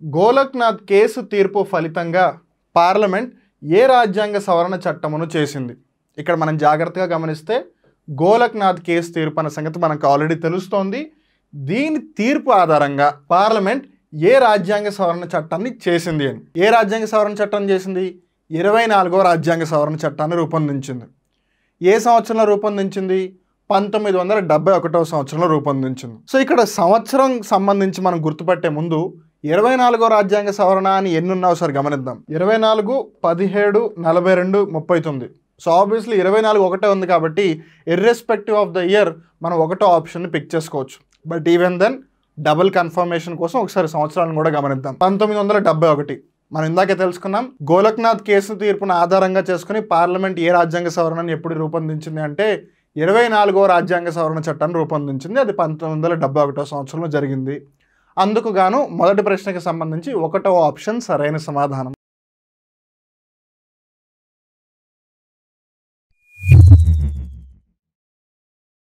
Golaknath case తీర్పు ఫలితంగా parliament ఏ రాజ్యాంగ సవరణ చట్టమును చేసింది? ఇక్కడ మనం జాగ్రత్తగా గమనిస్తే గోలక్నాథ్ కేసు తీర్పు అనే సంగతి మనకు ఆల్రెడీ తెలుస్తోంది. దీని తీర్పు ఆధారంగా పార్లమెంట్ ఏ రాజ్యాంగ సవరణ చట్టాన్ని చేసింది అని. ఏ రాజ్యాంగ సవరణ చట్టాన్ని చేసింది? 24వ రాజ్యాంగ సవరణ చట్టాన్ని రూపొందించింది. ఏ సంవత్సరంలో రూపొందించింది? 1971వ సంవత్సరంలో రూపొందించింది. సో ఇక్కడ సంవత్సరం సంబంధించి మనం గుర్తుపట్టే ముందు 24వ రాజ్యాంగ సవరణ అని ఎన్ని ఉన్నాయో ఒకసారి గమనిద్దాం. 24, 17, 42, 39. సో ఆబ్వియస్లీ 24 ఒకటే ఉంది కాబట్టి ఇర్రెస్పెక్టివ్ ఆఫ్ ద ఇయర్ మనం ఒకటో ఆప్షన్ని పిక్ చేసుకోవచ్చు. But even then double confirmation కోసం ఒకసారి సంవత్సరాలను కూడా గమనిద్దాం. 1971 మనం ఇందాకే తెలుసుకున్నాం. గోలక్నాథ్ కేసు తీర్పును ఆధారంగా చేసుకుని పార్లమెంట్ ఏ రాజ్యాంగ సవరణని ఎప్పుడు రూపొందించింది అంటే 24వ రాజ్యాంగ సవరణ చట్టాన్ని రూపొందించింది. అది 1971వ సంవత్సరంలో జరిగింది. అందుకు గాను మొదటి ప్రశ్నకి సంబంధించి ఒకటో ఆప్షన్ సరైన సమాధానం.